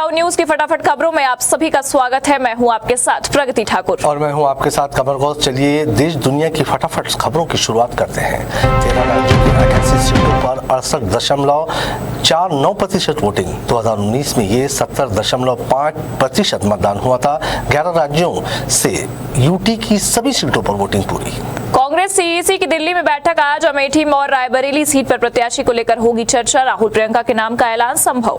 Town news की फटाफट खबरों में आप सभी का स्वागत है। मैं हूं आपके साथ प्रगति ठाकुर और मैं हूं आपके साथ कमर गौस। चलिए देश दुनिया की फटाफट खबरों की शुरुआत करते हैं। 13 राज्यों की 88 सीटों पर 68.49% वोटिंग। 2019 में ये 70.5% मतदान हुआ था। 11 राज्यों से यूटी की सभी सीटों पर वोटिंग पूरी। कांग्रेस सीईसी की दिल्ली में बैठक आज। अमेठी और रायबरेली सीट पर प्रत्याशी को लेकर होगी चर्चा। राहुल प्रियंका के नाम का ऐलान संभव।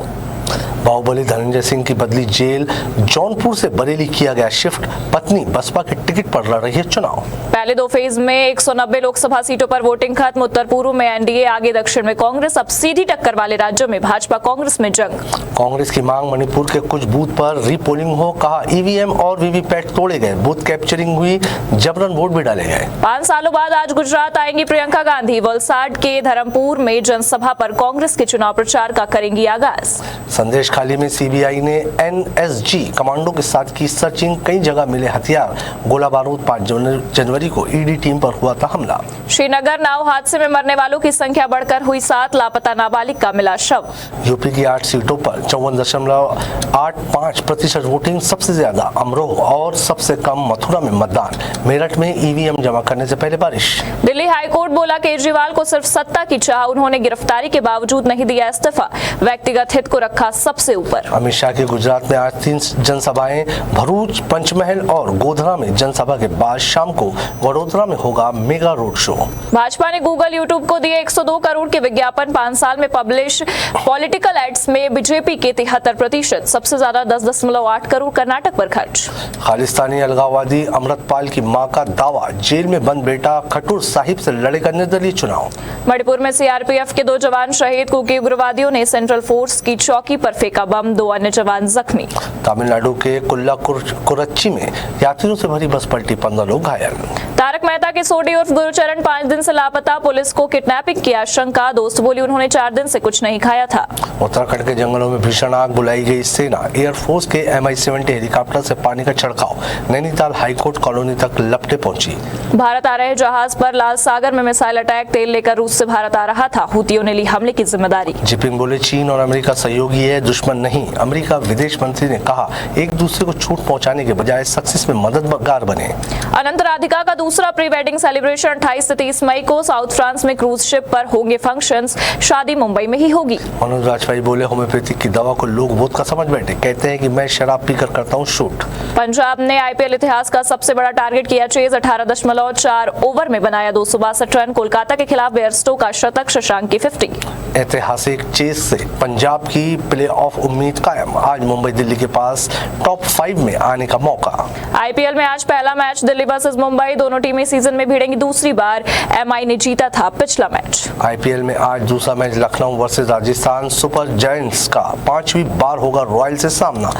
बाहुबली धनंजय सिंह की बदली जेल। जौनपुर से बरेली किया गया शिफ्ट। पत्नी बसपा के टिकट पर लड़ रही है चुनाव। पहले 2 फेज में 190 लोकसभा सीटों पर वोटिंग खत्म। उत्तर पूर्व में एनडीए आगे, दक्षिण में कांग्रेस। अब सीधी टक्कर वाले राज्यों में भाजपा कांग्रेस में जंग। कांग्रेस की मांग मणिपुर के कुछ बूथ पर रीपोलिंग हो। कहा ईवीएम और वीवीपैट तोड़े गए, बूथ कैप्चरिंग हुई, जबरन वोट भी डाले गए। 5 सालों बाद आज गुजरात आएंगी प्रियंका गांधी। वलसाड के धरमपुर में जनसभा पर कांग्रेस के चुनाव प्रचार का करेंगी आगाज। संदेश खाली में सीबीआई ने एनएसजी कमांडो के साथ की सर्चिंग। कई जगह मिले हथियार, गोला बारूद। 5 जनवरी को ईडी टीम पर हुआ था हमला। श्रीनगर नाव हादसे में मरने वालों की संख्या बढ़कर हुई 7। लापता नाबालिग का मिला शव। यूपी की 8 सीटों पर 54.85% वोटिंग। सबसे ज्यादा अमरोह और सबसे कम मथुरा में मतदान। मेरठ में ईवीएम जमा करने से पहले बारिश। दिल्ली हाईकोर्ट बोला केजरीवाल को सिर्फ सत्ता की चाह, उन्होंने गिरफ्तारी के बावजूद नहीं दिया इस्तीफा। व्यक्तिगत हित को रखा सबसे ऊपर। अमित शाह की गुजरात में आज 3 जनसभाएं। भरूच, पंचमहल और गोधरा में जनसभा के बाद शाम को वडोदरा में होगा मेगा रोड शो। भाजपा ने गूगल, यूट्यूब को दिए 102 करोड़ के विज्ञापन। 5 साल में पब्लिश पॉलिटिकल एड्स में बीजेपी के 73%। सबसे ज्यादा 10.8 करोड़ कर्नाटक पर खर्च। खालिस्तानी अलगाववादी अमृतपाल की मां का दावा, जेल में बंद बेटा खट्टर साहिब से लड़ेगा निर्दलीय चुनाव। मणिपुर में सीआरपीएफ के 2 जवान शहीद। कुकी उग्रवादियों ने सेंट्रल फोर्स की चौकी पर फेंका बम, 2 अन्य जवान जख्मी। तमिलनाडु के कुर्ची में यात्रियों से भरी बस पलटी, 15 लोग घायल। तारक मेहता के सोडी उर्फ गुरुचरण 5 दिन से लापता। पुलिस को किडनैपिंग की आशंका। दोस्त बोली उन्होंने 4 दिन से कुछ नहीं खाया था। उत्तराखंड के जंगलों में भीषण आग, बुलाई गई सेना। एयरफोर्स के MI-70 हेलीकॉप्टर से पानी का छिड़काव। नैनीताल हाईकोर्ट कॉलोनी तक लपटे पहुंची। भारत आ रहे जहाज पर लाल सागर में मिसाइल अटैक। तेल लेकर रूस से भारत आ रहा था। हुतियों ने ली हमले की जिम्मेदारी। जिनपिंग बोले चीन और अमेरिका सहयोगी है, दुश्मन नहीं। अमेरिका विदेश मंत्री ने कहा एक दूसरे को छूट पहुंचाने के बजाय सक्सेस में मददगार बने। अनंत राधिका का दूसरा प्री वेडिंग सेलिब्रेशन 28 से 30 मई को। साउथ फ्रांस में क्रूज शिप पर होंगे फंक्शंस। शादी मुंबई में ही होगी। मनोज वाजपेयी बोले होम्योपैथिक की दवा को लोग वोदका समझ बैठे। कहते हैं कि मैं शराब पीकर करता हूं शूट। पंजाब ने आईपीएल इतिहास का सबसे बड़ा टारगेट किया चेज। 18.4 ओवर में बनाया 262 रन। कोलकाता के खिलाफ बेयरस्टो का शतक, शशांक की 50। ऐतिहासिक चेज से पंजाब की प्ले ऑफ उम्मीद कायम। आज मुंबई दिल्ली के पास टॉप 5 में आने का मौका। आईपीएल में आज पहला मैच दिल्ली वर्सेस मुंबई। दोनों टीमें सीजन में भिड़ेंगी दूसरी बार। एमआई ने जीता था पिछला मैच। आईपीएल में आज दूसरा match Lucknow versus Rajasthan super giants का 5वीं बार होगा रॉयल से सामना।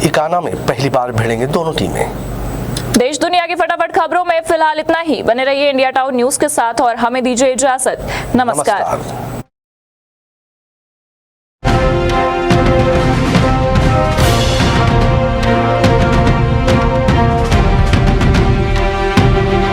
इकाना में पहली बार भिड़ेंगे दोनों टीमें। देश दुनिया की फटाफट खबरों में फिलहाल इतना ही। बने रहिए इंडिया टाउन न्यूज के साथ और हमें दीजिए इजाजत। नमस्कार।